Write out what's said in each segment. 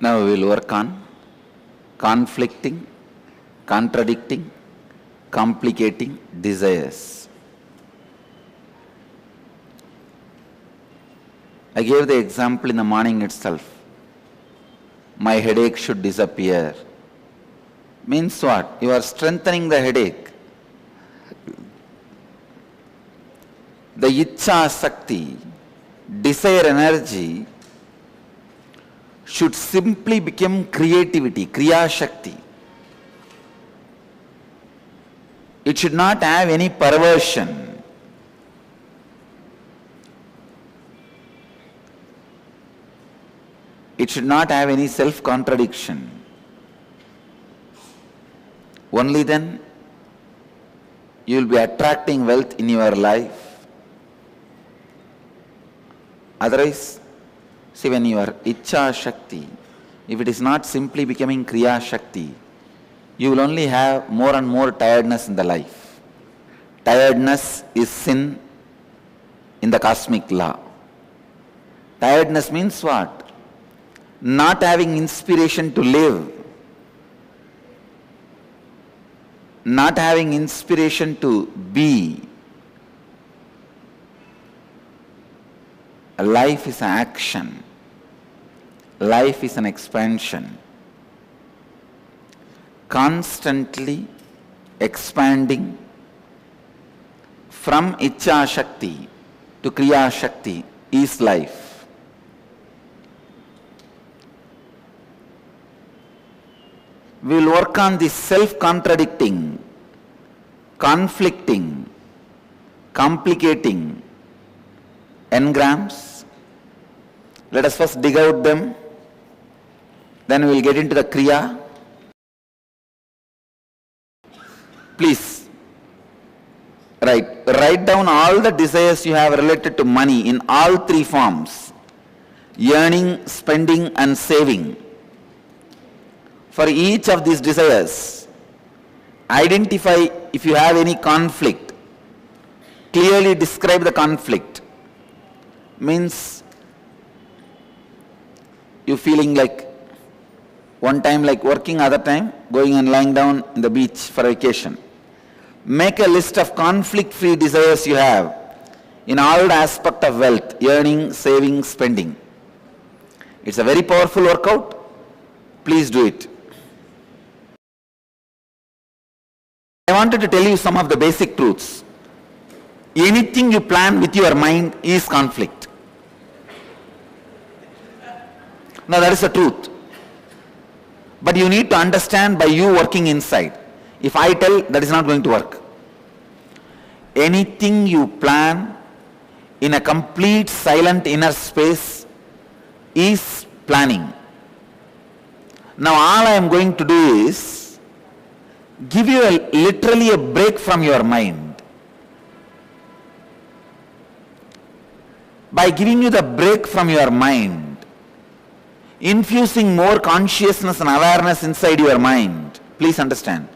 Now we will work on conflicting, contradicting, complicating desires. I gave the example in the morning itself. My headache should disappear. Means what? You are strengthening the headache. The Ichcha Shakti, desire energy, should simply become creativity, Kriya Shakti. It should not have any perversion. It should not have any self-contradiction. Only then you will be attracting wealth in your life. Otherwise, see, when your Ichcha Shakti, if it is not simply becoming Kriya Shakti, you will only have more and more tiredness in the life. Tiredness is sin in the cosmic law. Tiredness means what? Not having inspiration to live. Not having inspiration to be. Life is an action. Life is an expansion. Constantly expanding from Ichcha Shakti to Kriya Shakti is life. We will work on this self-contradicting, conflicting, complicating engrams. Let us first dig out them, then we will get into the Kriya. Please write down all the desires you have related to money in all three forms: yearning, spending and saving. For each of these desires, identify if you have any conflict. Clearly describe the conflict. Means you feeling like one time like working, other time going and lying down in the beach for vacation. Make a list of conflict-free desires you have in all the aspect of wealth: earning, saving, spending. It's a very powerful workout. Please do it. I wanted to tell you some of the basic truths. Anything you plan with your mind is conflict. Now that is the truth. But you need to understand by you working inside. If I tell, that is not going to work. Anything you plan in a complete silent inner space is planning. Now all I am going to do is give you literally a break from your mind. By giving you the break from your mind, infusing more consciousness and awareness inside your mind, please understand,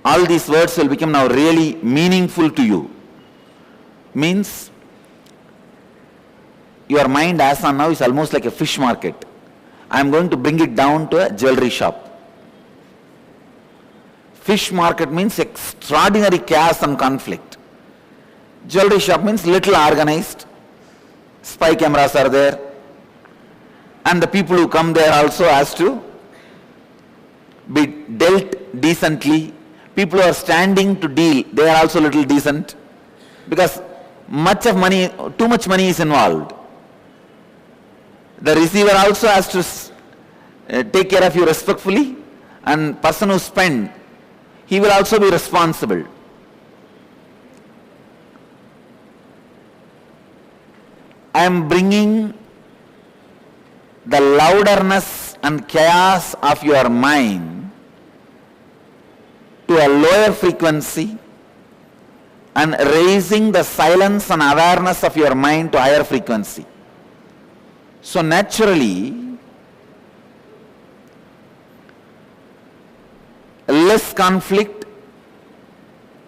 all these words will become now really meaningful to you. Means your mind as on now is almost like a fish market. I am going to bring it down to a jewelry shop. Fish market means extraordinary chaos and conflict. Jewelry shop means little organized. Spy cameras are there. And the people who come there also has to be dealt decently. People who are standing to deal, they are also little decent. Because much of money, too much money is involved. The receiver also has to take care of you respectfully, and person who spend, he will also be responsible. I am bringing the louderness and chaos of your mind to a lower frequency and raising the silence and awareness of your mind to higher frequency. So naturally, less conflict,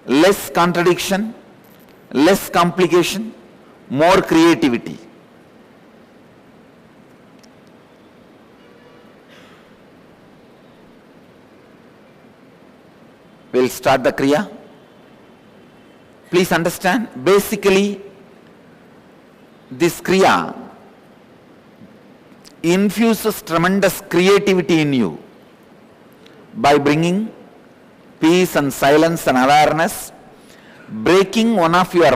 less contradiction, less complication, more creativity. We'll start the Kriya. Please understand, basically, this Kriya infuses tremendous creativity in you by bringing peace and silence and awareness, breaking one of your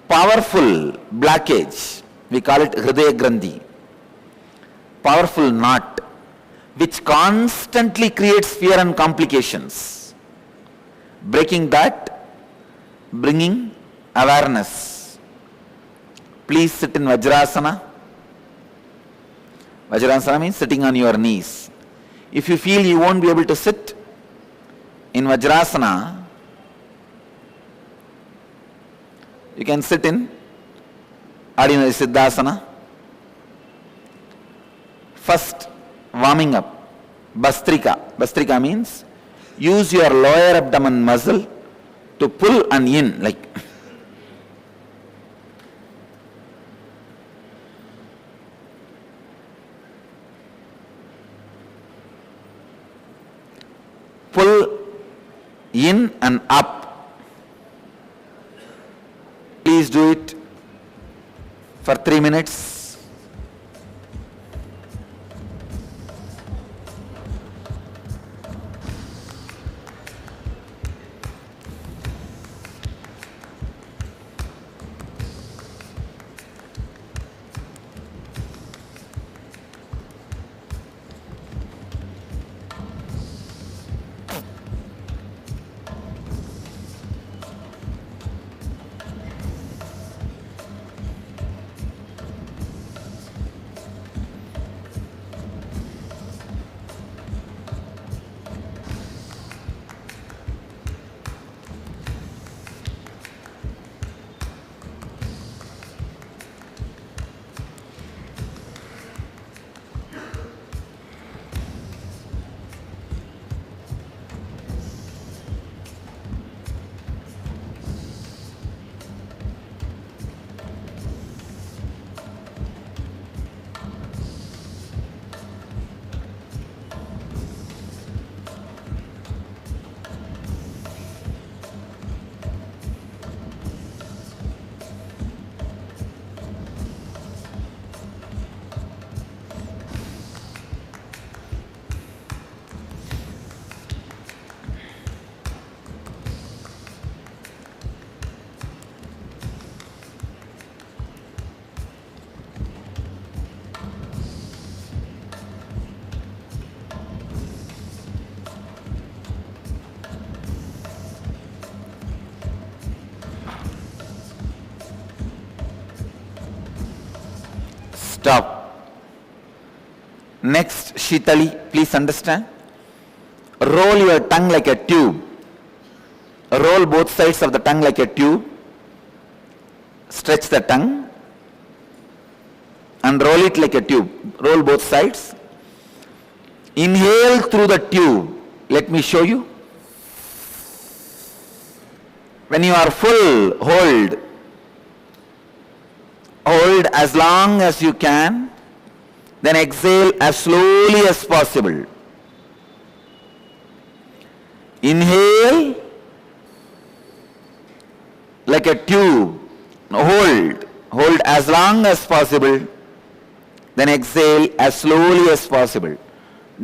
powerful blockage. We call it Hridaya Grandhi, powerful knot, which constantly creates fear and complications. Breaking that, bringing awareness. Please sit in Vajrasana. Vajrasana means sitting on your knees. If you feel you won't be able to sit in Vajrasana, you can sit in ordinary Siddhasana. First, warming up. Bastrika. Bastrika means use your lower abdomen muscle to pull and in, like pull in and up. Please do it for 3 minutes. Stop. Next, Shitali, please understand. Roll your tongue like a tube. Roll both sides of the tongue like a tube. Stretch the tongue and roll it like a tube. Roll both sides. Inhale through the tube. Let me show you. When you are full, hold. Hold as long as you can, then exhale as slowly as possible. Inhale like a tube. Hold. Hold as long as possible, then exhale as slowly as possible.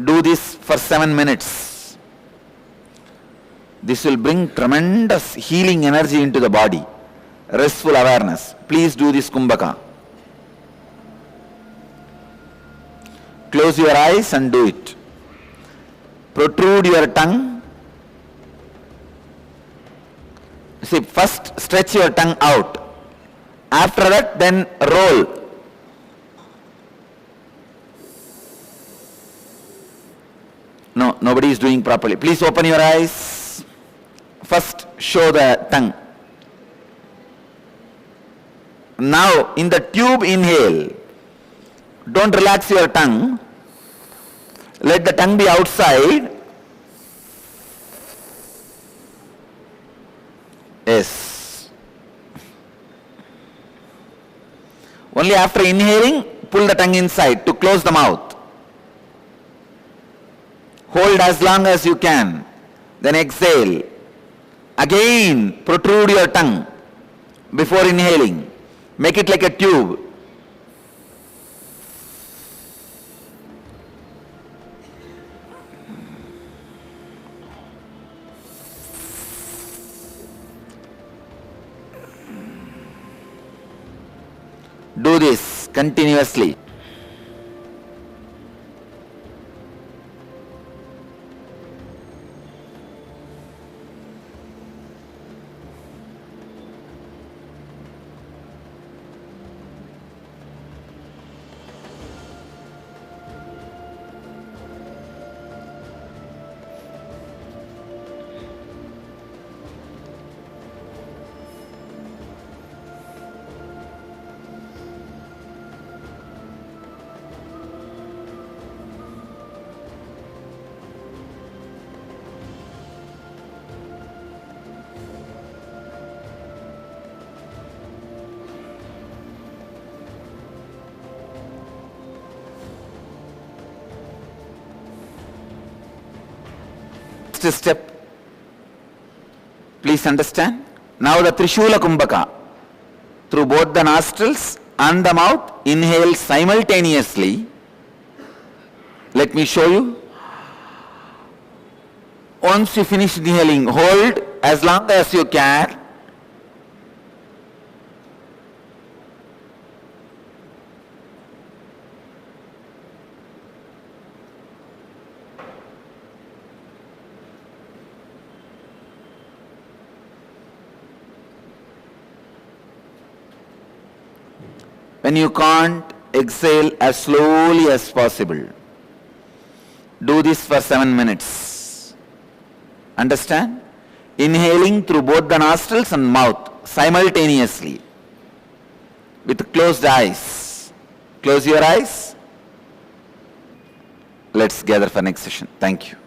Do this for 7 minutes. This will bring tremendous healing energy into the body. Restful awareness. Please do this Kumbhaka. Close your eyes and do it. Protrude your tongue. See, first stretch your tongue out. After that, then roll. No, nobody is doing properly. Please open your eyes. First, show the tongue. Now, in the tube, inhale. Don't relax your tongue. Let the tongue be outside. Yes. Only after inhaling, pull the tongue inside to close the mouth. Hold as long as you can. Then exhale. Again, protrude your tongue before inhaling. Make it like a tube. Do this continuously. Next step, please understand. Now the Trishula Kumbhaka, through both the nostrils and the mouth, inhale simultaneously. Let me show you. Once you finish inhaling, hold as long as you can. When you can't, exhale as slowly as possible. Do this for 7 minutes. Understand? Inhaling through both the nostrils and mouth simultaneously with closed eyes. Close your eyes. Let's gather for next session. Thank you.